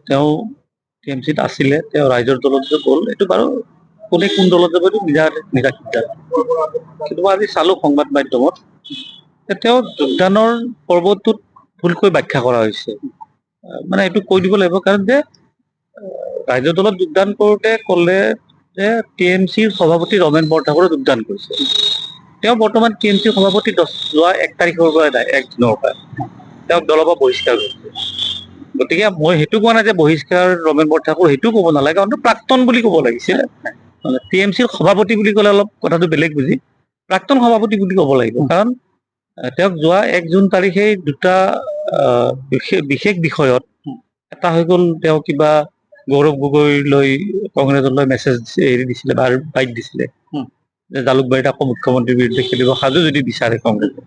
তেওঁ T M চিত আছিলে, তেওঁ ৰাইজৰ দলত যে গ'ল এইটো বাৰু কোনে কোন দলত যাব এইটো নিজা সিদ্ধান্ত। কিন্তু মই আজি চালো সংবাদ মাধ্যমত তেওঁ যোগদানৰ পৰ্বটোত ভুলকৈ ব্যাখ্যা কৰা হৈছে। মানে এইটো কৈ দিব লাগিব, কাৰণ যে ৰাইজৰ দলত যোগদান কৰোঁতে ক'লে যে টি এম চিৰ সভাপতি ৰমেন বৰঠাকুৰে যোগদান কৰিছে। তেওঁ বৰ্তমান টি এম চিৰ সভাপতি যোৱা 1 তাৰিখৰ পৰা নাই, 1 দিনৰ পৰা তেওঁক দলৰ পৰা বহিষ্কাৰ কৰিছে। গতিকে মই সেইটো কোৱা নাই যে বহিষ্কাৰ ৰমেন বৰঠাকুৰ, সেইটো ক'ব নালাগে, অন্তত প্ৰাক্তন বুলি ক'ব লাগিছিল। টি এম চিৰ সভাপতি বুলি ক'লে অলপ কথাটো বেলেগ বুজি, প্ৰাক্তন সভাপতি বুলি ক'ব লাগিব। কাৰণ তেওঁক যোৱা 1 জুন তাৰিখে দুটা বিশেষ বিষয়ত, এটা হৈ গ'ল তেওঁ কিবা গৌৰৱ গগৈলৈ কংগ্ৰেছলৈ মেছেজ হেৰি দিছিলে বা বাইট দিছিলে যে জালুকবাৰীত আকৌ মুখ্যমন্ত্ৰীৰ বিৰুদ্ধে খেলিব সাজু যদি বিচাৰে কংগ্ৰেছে,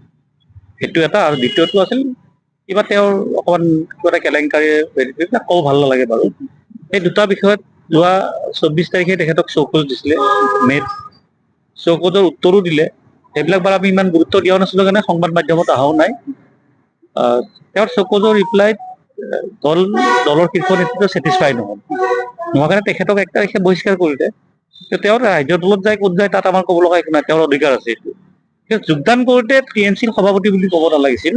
সেইটো এটা। আৰু দ্বিতীয়টো আছিল কিবা তেওঁৰ অকণমান কিবা এটা কেলেংকাৰী, ক'ব ভাল নালাগে বাৰু। এই দুটা বিষয়ত যোৱা 24 তাৰিখে তেখেতক চৌকজ দিছিলে, মেত চৌকজৰ উত্তৰো দিলে। সেইবিলাক বাৰু আমি ইমান গুৰুত্ব দিয়া নাছিলো কাৰণে সংবাদ মাধ্যমত অহাও নাই। তেওঁৰ চৌকজৰ ৰিপ্লাইত দলৰ শীৰ্ষ নেতৃত্ব ছেটিছফাই নহ'ল, নোহোৱা কাৰণে তেখেতক 1 তাৰিখে বহিষ্কাৰ কৰিলে। তেওঁৰ ৰাইজৰ দলত যায় ক'ত যায় তাত আমাৰ ক'ব লগা একো নাই, তেওঁৰ অধিকাৰ আছে এইটো। যোগদান কৰোঁতে টি এম চিৰ সভাপতি বুলি ক'ব নালাগিছিল,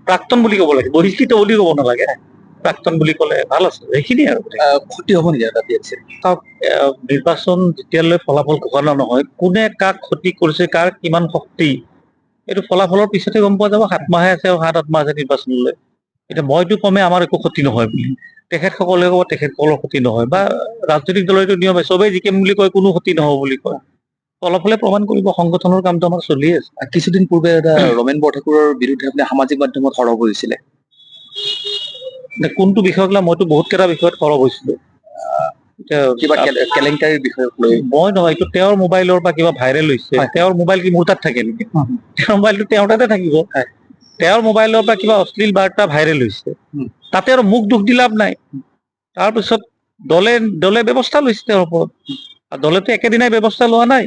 প্ৰাক্তন বুলি ক'ব লাগে, বহিষ্কৃত বুলি ক'ব নালাগে, প্ৰাক্তন বুলি ক'লে ভাল আছে। সেইখিনিয়ে আৰু ক্ষতি হ'ব নেকি এটা টি এম চিৰ? নিৰ্বাচন যেতিয়ালৈ ফলাফল ঘোষণা নহয়, কোনে কাক ক্ষতি কৰিছে, কাৰ কিমান শক্তি, এইটো ফলাফলৰ পিছতে গম পোৱা যাব। 7 মাহে আছে আৰু 7-8 মাহ আছে নিৰ্বাচনলৈ। এতিয়া মইতো কমে আমাৰ একো ক্ষতি নহয় বুলি, তেখেতসকলে ক'ব তেখেতসকলৰ ক্ষতি নহয়, বা ৰাজনৈতিক দলৰ এইটো নিয়ম, চবেই জিকিম বুলি কয়, কোনো ক্ষতি নহ'ব বুলি কয়। ফলাফলে প্ৰমাণ কৰিব, সংগঠনৰ কামটো আমাৰ চলি আছে। কিছুদিন পূৰ্বে এটা ৰমেন বৰঠাকুৰৰ বিৰুদ্ধে আপুনি সামাজিক মাধ্যমত সৰব হৈছিলে, কোনটো বিষয়ক লৈ? মইতো বহুত কেইটা বিষয়ত সৰব হৈছিলো। কিবা কেলেংকাৰীৰ বিষয়ক লৈ? মই নহয়, এইটো তেওঁৰ মোবাইলৰ পৰা কিবা ভাইৰেল হৈছে। তেওঁৰ মোবাইল কি মোৰ তাত থাকে নেকি? তেওঁৰ মোবাইলটো তেওঁৰ তাতে থাকিব। তেওঁৰ মোবাইলৰ পৰা কিবা অশ্লীল বাৰ্তা ভাইৰেল হৈছে, তাতে আৰু মোক দুখ দি লাভ নাই। তাৰপিছত দলে ব্যৱস্থা লৈছে তেওঁৰ ওপৰত। দলেতো একেদিনাই ব্যৱস্থা লোৱা নাই।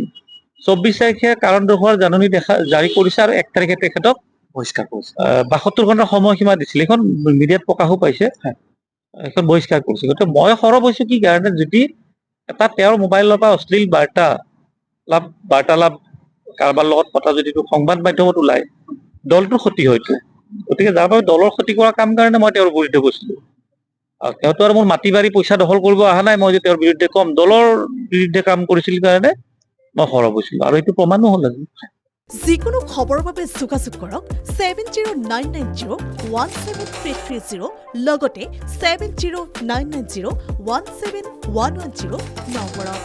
24 তাৰিখে কাৰণ দৰ্শোৱাৰ জাননী জাৰি কৰিছে আৰু 1 তাৰিখে তেখেতক বহিষ্কাৰ কৰিছে। 72 ঘণ্টাৰ সময়সীমা দিছিলে, এইখন মিডিয়াত প্ৰকাশো পাইছে। এখন বহিষ্কাৰ কৰিছে। গতিকে মই সৰব হৈছো কি কাৰণে, যদি এটা তেওঁৰ মোবাইলৰ পৰা অশ্লীল বাৰ্তালাপ কাৰোবাৰ লগত পতা যদি সংবাদ মাধ্যমত ওলাই, দলটোৰ ক্ষতি হয়তো। গতিকে যাৰ বাবে দলৰ ক্ষতি কৰা কাম কাৰণে মই তেওঁৰ বিৰুদ্ধে গৈছিলো। আৰু তেওঁতো আৰু মোৰ মাটি বাৰী পইচা দখল কৰিব অহা নাই, মই যে তেওঁৰ বিৰুদ্ধে কম। দলৰ বিৰুদ্ধে কাম কৰিছিল কাৰণে মই সৰব হৈছিলো, আৰু এইটো প্ৰমাণো হ'ল আজি। যিকোনো খবৰৰ বাবে যোগাযোগ কৰক 7099017330, লগতে 7099017110 নম্বৰত।